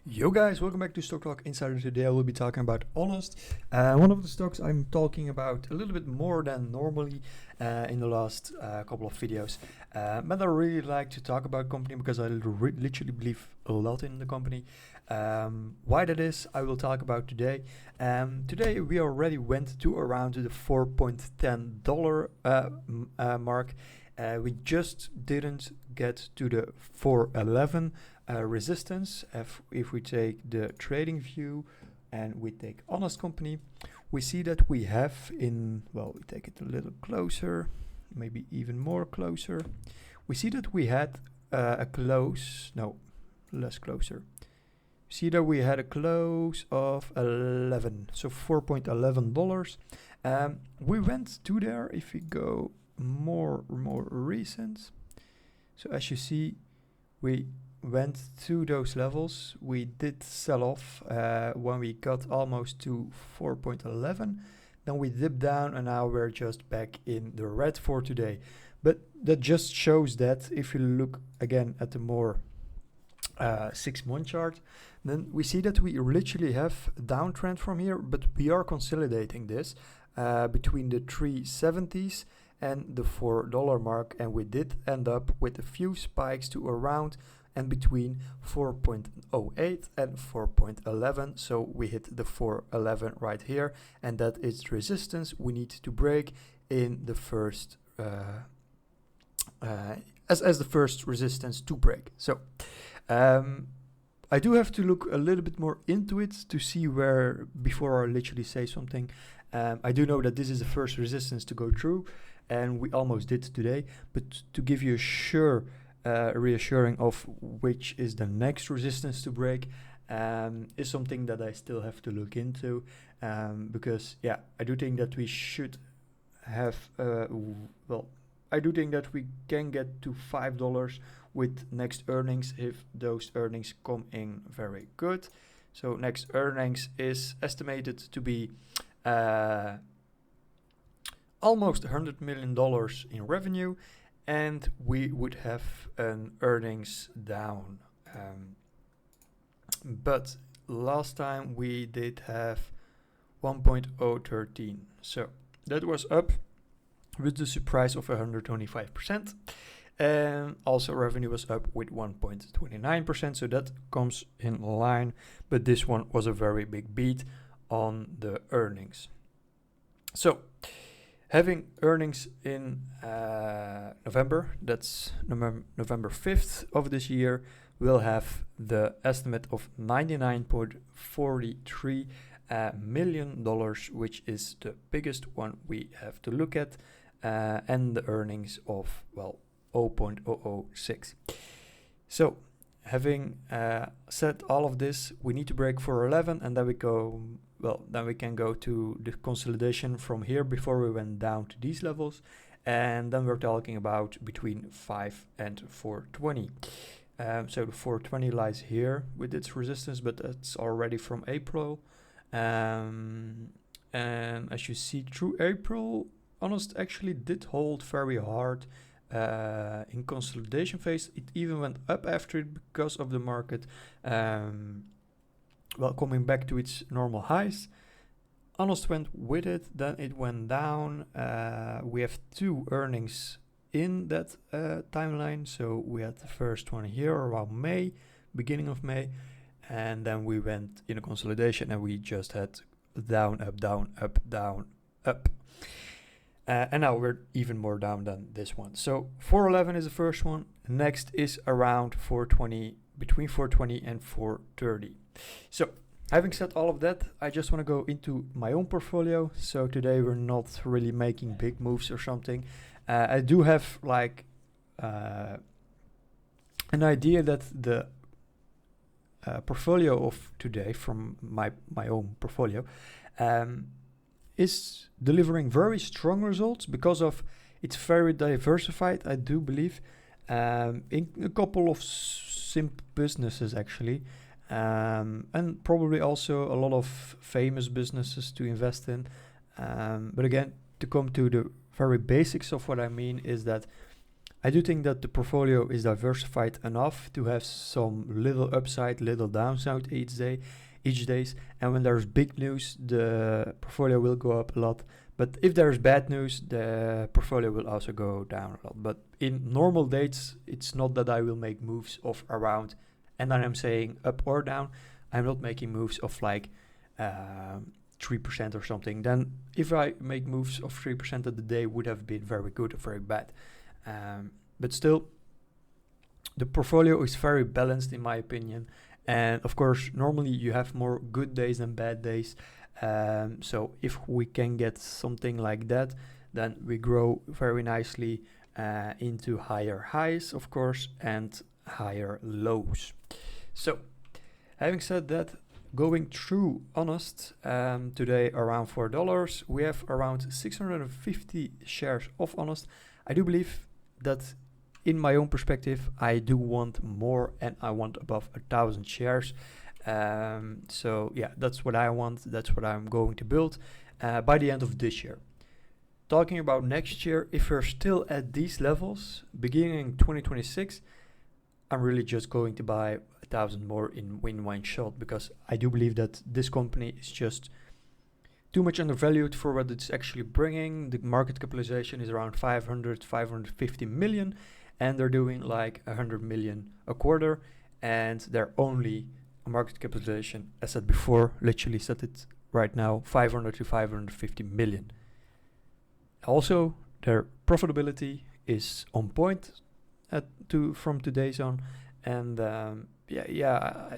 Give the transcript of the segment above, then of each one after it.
Yo guys, welcome back to Stock Talk Insider. Today I will be talking about Honest. One of the stocks I'm talking about a little bit more than normally in the last couple of videos. But I really like to talk about company because I literally believe a lot in the company. Why that is, I will talk about today. Today we already went to around the $4.10 mark. We just didn't get to the 411 resistance. If we take the trading view and we take Honest company, we see that we have we take it a little closer, maybe even more closer. We see that we had less closer. See that we had a close of 11, so $4.11. We went to there. If we go more recent, so as you see, we went to those levels. We did sell off when we got almost to 4.11. Then we dipped down and now we're just back in the red for today. But that just shows that if you look again at the more 6-month chart, then we see that we literally have a downtrend from here, but we are consolidating this between the 370s and the $4 mark, and we did end up with a few spikes to around and between 4.08 and 4.11. So we hit the 411 right here, and that is resistance we need to break in the first as the first resistance to break. So I do have to look a little bit more into it to see where before I literally say something. I do know that this is the first resistance to go through, and we almost did today, but to give you a reassuring of which is the next resistance to break is something that I still have to look into, because I do think that we should have I do think that we can get to $5 with next earnings if those earnings come in very good. So next earnings is estimated to be almost $100 million in revenue, and we would have an earnings down. But last time we did have 1.013. So that was up with the surprise of 125%. And also revenue was up with 1.29%. So that comes in line. But this one was a very big beat on the earnings. So having earnings in November, that's November 5th of this year, we'll have the estimate of $99.43 million, which is the biggest one we have to look at, and the earnings of 0.006. So having said all of this, we need to break 411, and then we can go to the consolidation from here before we went down to these levels, and then we're talking about between 5 and 420. So the 420 lies here with its resistance, but it's already from April. And as you see, through April, Honest actually did hold very hard in consolidation phase. It even went up after it because of the market coming back to its normal highs. Honest went with it, then it went down. We have two earnings in that timeline. So we had the first one here around May, beginning of May, and then we went in a consolidation and we just had down, up, down, up, down, up. And now we're even more down than this one. So 411 is the first one. Next is around 420, between 420 and 430. So having said all of that, I just want to go into my own portfolio. So today we're not really making big moves or something. I do have an idea that the portfolio of today from my own portfolio is delivering very strong results because of it's very diversified, I do believe, in a couple of simple businesses actually, and probably also a lot of famous businesses to invest in. But again, to come to the very basics of what I mean is that I do think that the portfolio is diversified enough to have some little upside, little downside each days. And when there's big news, the portfolio will go up a lot. But if there's bad news, the portfolio will also go down a lot. But in normal days, it's not that I will make moves of around, and then I'm saying up or down. I'm not making moves of like 3% or something. Then if I make moves of 3% of the day, would have been very good or very bad. But still, the portfolio is very balanced in my opinion. And of course, normally you have more good days than bad days. So if we can get something like that, then we grow very nicely into higher highs, of course, and higher lows. So having said that, going through Honest today around $4, we have around 650 shares of Honest. I do believe that in my own perspective, I do want more and I want above 1,000 shares. So yeah, that's what I want. That's what I'm going to build by the end of this year. Talking about next year, if we're still at these levels, beginning 2026, I'm really just going to buy 1,000 more in one shot, because I do believe that this company is just too much undervalued for what it's actually bringing. The market capitalization is around 550 million, and they're doing like 100 million a quarter, and they're only a market capitalization, as said before, literally set it right now, 500 to 550 million. Also, their profitability is on point from today's on, and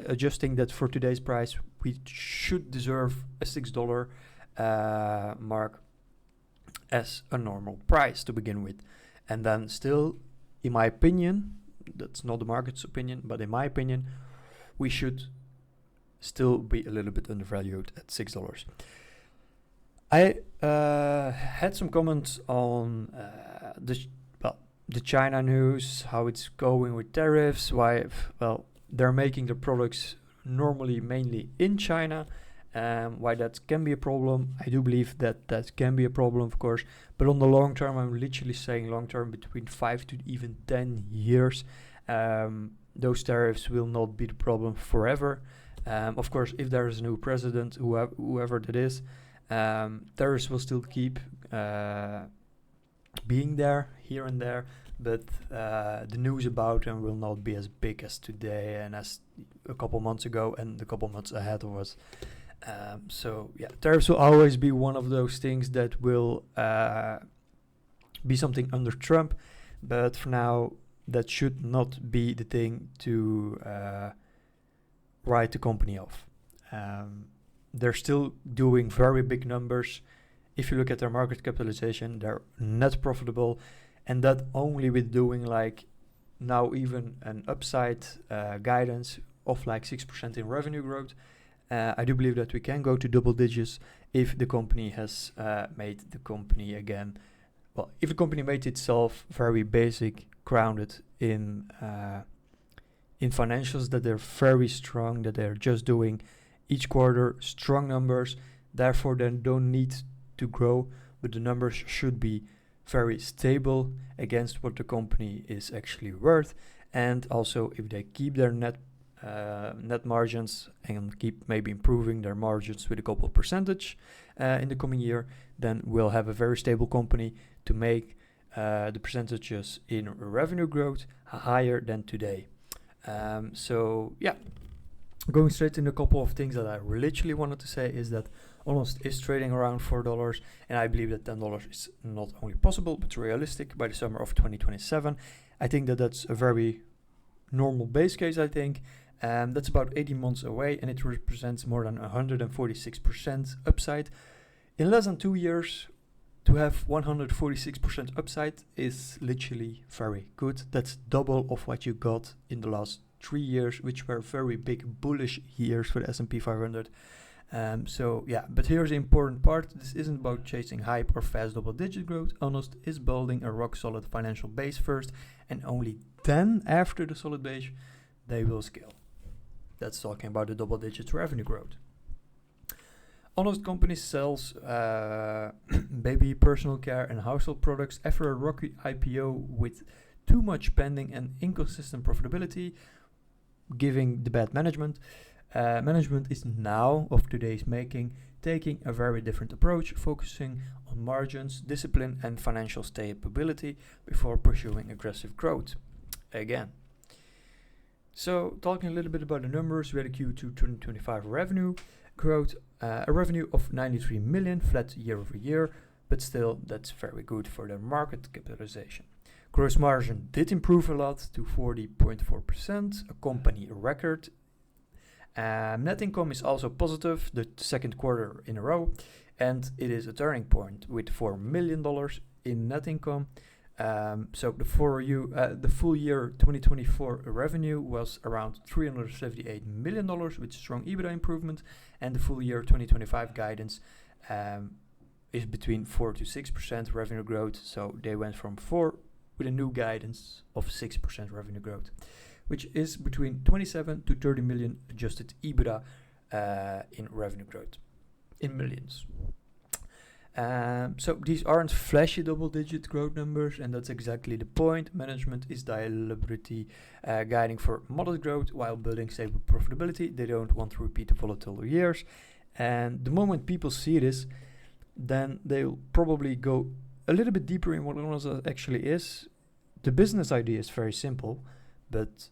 adjusting that for today's price, we should deserve a $6 mark as a normal price to begin with. And then still, in my opinion, that's not the market's opinion, but in my opinion, we should still be a little bit undervalued at $6. I had some comments on the China news, how it's going with tariffs, they're making the products normally mainly in China, why that can be a problem. I do believe that can be a problem, of course, but on the long term, I'm literally saying long term, between 5 to even 10 years, those tariffs will not be the problem forever. Of course, if there is a new president, whoever that is, tariffs will still keep being there, here and there, but the news about them will not be as big as today and as a couple months ago and a couple months ahead of us. So yeah, tariffs will always be one of those things that will be something under Trump, but for now, that should not be the thing to write the company off. They're still doing very big numbers. If you look at their market capitalization, they're net profitable, and that only with doing like now even an upside guidance of like 6% in revenue growth. I do believe that we can go to double digits if the company has made the company again. Well, if the company made itself very basic, grounded in financials, that they're very strong, that they're just doing each quarter strong numbers, therefore they don't need to grow, but the numbers should be very stable against what the company is actually worth. And also, if they keep their net margins and keep maybe improving their margins with a couple of percentage in the coming year, then we'll have a very stable company to make the percentages in revenue growth higher than today. So yeah, going straight into a couple of things that I literally wanted to say is that Honest is trading around $4, and I believe that $10 is not only possible but realistic by the summer of 2027. I think that that's a very normal base case. I think that's about 18 months away, and it represents more than 146% upside. In less than 2 years, to have 146% upside is literally very good. That's double of what you got in the last 3 years, which were very big bullish years for the S&P 500. So yeah, but here's the important part. This isn't about chasing hype or fast double-digit growth. Honest is building a rock-solid financial base first, and only then, after the solid base, they will scale. That's talking about the double-digit revenue growth. Honest company sells baby, personal care, and household products after a rocky IPO with too much spending and inconsistent profitability, giving the bad management. Management is now, of today's making, taking a very different approach, focusing on margins, discipline, and financial stability before pursuing aggressive growth. Again. So, talking a little bit about the numbers, we had a Q2 2025 revenue growth, a revenue of 93 million, flat year over year, but still, that's very good for their market capitalization. Gross margin did improve a lot to 40.4%, a company record. Net income is also positive, the second quarter in a row, and it is a turning point with $4 million in net income. So the full year 2024 revenue was around $378 million with strong EBITDA improvement, and the full year 2025 guidance is between 4 to 6% revenue growth. So they went from 4 with a new guidance of 6% revenue growth, which is between 27 to 30 million adjusted EBITDA in revenue growth, in millions. So these aren't flashy double-digit growth numbers, and that's exactly the point. Management is deliberately guiding for modest growth while building stable profitability. They don't want to repeat the volatile years. And the moment people see this, then they'll probably go a little bit deeper in what Honest actually is. The business idea is very simple, but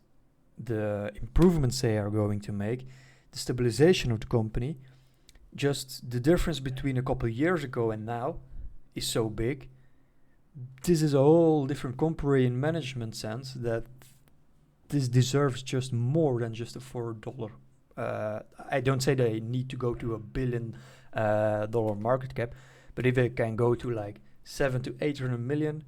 the improvements they are going to make, the stabilization of the company, just the difference between a couple of years ago and now is so big. This is a whole different company in management sense that this deserves just more than just a $4. I don't say they need to go to $1 billion market cap, but if they can go to like 7 to 800 million,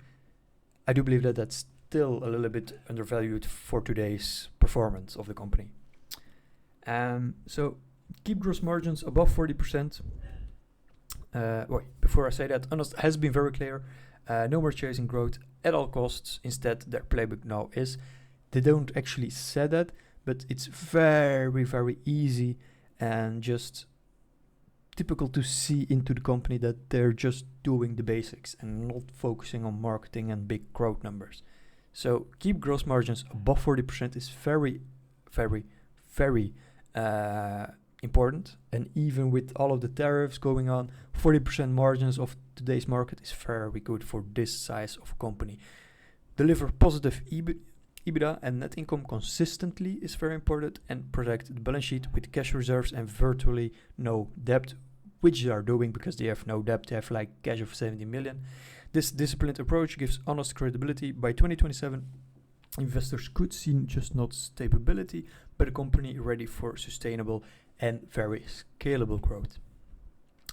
I do believe that that's still a little bit undervalued for today's performance of the company. So keep gross margins above 40%. Before I say that, Honest has been very clear. No more chasing growth at all costs. Instead, their playbook now is, they don't actually say that, but it's very, very easy and just typical to see into the company that they're just doing the basics and not focusing on marketing and big growth numbers. So keep gross margins above 40% is very, very, very important. And even with all of the tariffs going on, 40% margins of today's market is very good for this size of company. Deliver positive EBITDA and net income consistently is very important, and protect the balance sheet with cash reserves and virtually no debt, which they are doing because they have no debt. They have like cash of 70 million. This disciplined approach gives Honest credibility. By 2027, investors could see just not stability, but a company ready for sustainable and very scalable growth.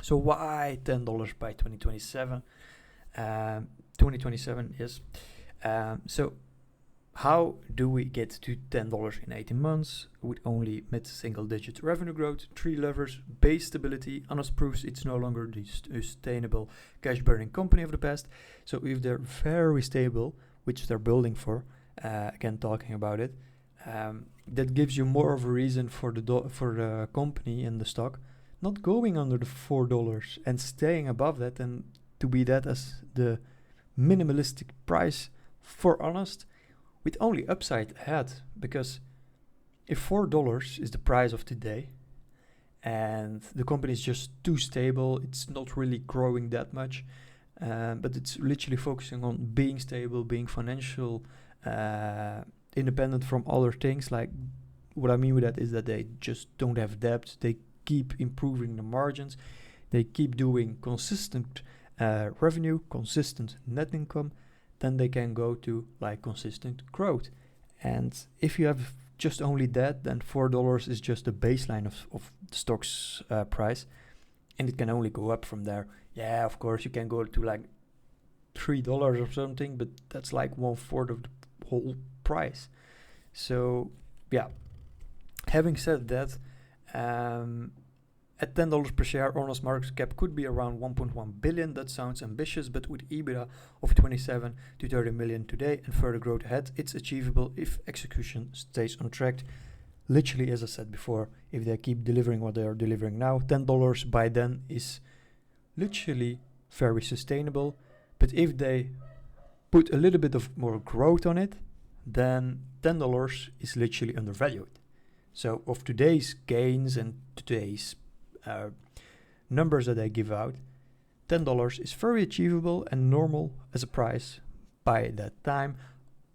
So why $10 by 2027? 2027 is so. How do we get to $10 in 18 months with only mid-single-digit revenue growth? 3 levers: base stability. Honest proves it's no longer the sustainable cash-burning company of the past. So if they're very stable, which they're building for, again talking about it, that gives you more of a reason for the company and the stock not going under the $4 and staying above that, and to be that as the minimalistic price for Honest, with only upside ahead. Because if $4 is the price of today and the company is just too stable, it's not really growing that much, but it's literally focusing on being stable, being financial independent from other things. Like, what I mean with that is that they just don't have debt, they keep improving the margins, they keep doing consistent revenue, consistent net income, then they can go to like consistent growth. And if you have just only that, then $4 is just the baseline of the stock's price, and it can only go up from there. Yeah, of course you can go to like $3 or something, but that's like 1/4 of the whole price. So yeah, having said that, at $10 per share, Honest market cap could be around 1.1 billion. That sounds ambitious, but with EBITDA of 27 to 30 million today and further growth ahead, it's achievable if execution stays on track. Literally, as I said before, if they keep delivering what they are delivering now, $10 by then is literally very sustainable. But if they put a little bit of more growth on it, then $10 is literally undervalued. So of today's gains and today's numbers that I give out, $10 is very achievable and normal as a price by that time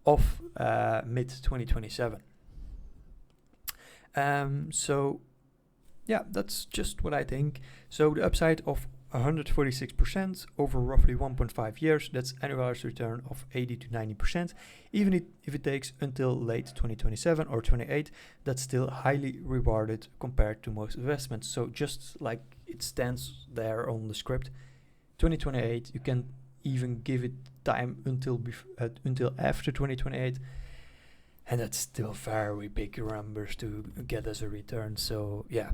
of mid-2027. So yeah, that's just what I think. So the upside of 146% over roughly 1.5 years, that's annualized return of 80 to 90%. Even if it takes until late 2027 or 28, that's still highly rewarded compared to most investments. So just like it stands there on the script, 2028, you can even give it time until after 2028, and that's still very big numbers to get as a return. So yeah,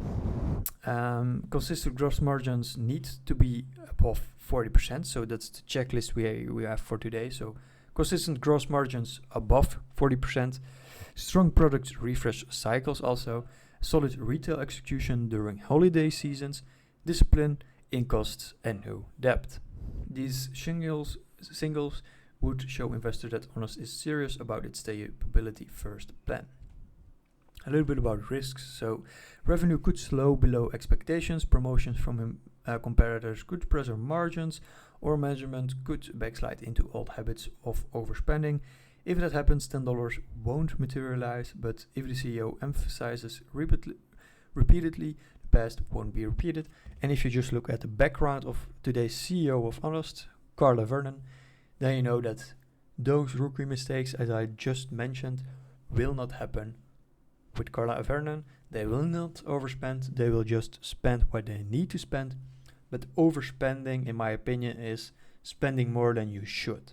consistent gross margins need to be above 40%. So that's the checklist we have for today. So consistent gross margins above 40%, strong product refresh cycles, also solid retail execution during holiday seasons, discipline in costs, and no debt. These singles would show investors that Honest is serious about its stability first plan. A little bit about risks. So revenue could slow below expectations, promotions from competitors could pressure margins, or management could backslide into old habits of overspending. If that happens, $10 won't materialize, but if the CEO emphasizes repeatedly, the past won't be repeated. And if you just look at the background of today's CEO of Honest, Carla Vernon, then you know that those rookie mistakes, as I just mentioned, will not happen with Carla Vernon. They will not overspend. They will just spend what they need to spend. But overspending, in my opinion, is spending more than you should.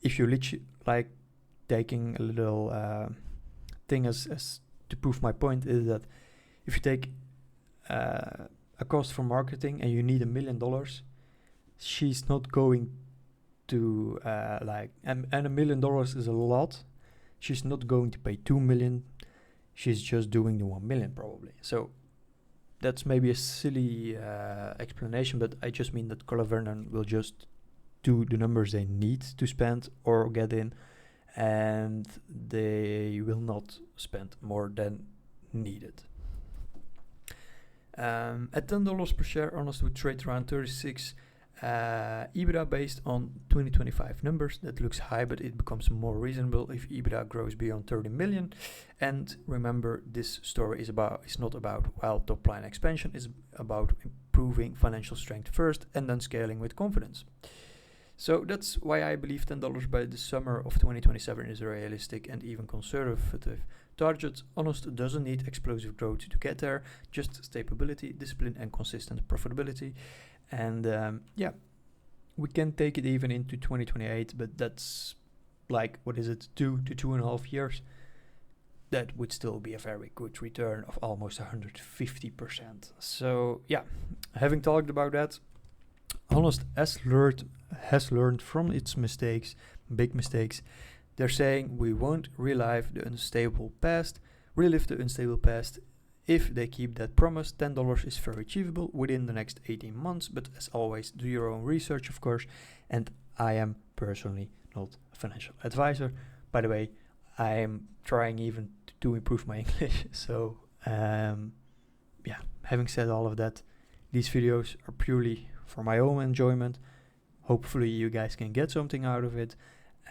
If you like taking a little thing as to prove my point, is that if you take a cost for marketing and you need $1 million, she's not going to and $1 million is a lot. She's not going to pay 2 million. She's just doing the 1 million probably. So that's maybe a silly explanation, but I just mean that Carla Vernon will just do the numbers they need to spend or get in, and they will not spend more than needed. At $10 per share, Honest would trade around 36 EBITDA based on 2025 numbers. That looks high, but it becomes more reasonable if EBITDA grows beyond 30 million. And remember, this story is not about wild top line expansion. It's about improving financial strength first and then scaling with confidence. So that's why I believe $10 by the summer of 2027 is a realistic and even conservative target. Honest doesn't need explosive growth to get there, just stability, discipline, and consistent profitability. And we can take it even into 2028, but that's like, 2 to 2.5 years. That would still be a very good return of almost 150%. So yeah, having talked about that, Honest has learned from its mistakes, big mistakes. They're saying we won't relive the unstable past. If they keep that promise, $10 is very achievable within the next 18 months. But as always, do your own research, of course. And I am personally not a financial advisor. By the way, I am trying even to improve my English. So having said all of that, these videos are purely for my own enjoyment. Hopefully you guys can get something out of it.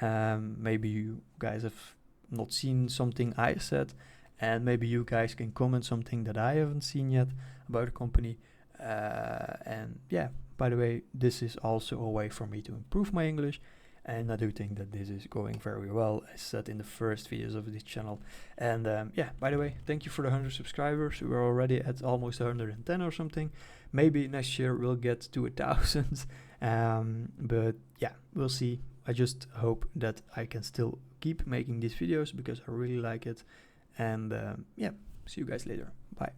Maybe you guys have not seen something I said, and maybe you guys can comment something that I haven't seen yet about the company. By the way, this is also a way for me to improve my English, and I do think that this is going very well, as said in the first videos of this channel. And by the way, thank you for the 100 subscribers. We're already at almost 110 or something. Maybe next year we'll get to 1,000. But yeah, we'll see. I just hope that I can still keep making these videos because I really like it. And see you guys later. Bye.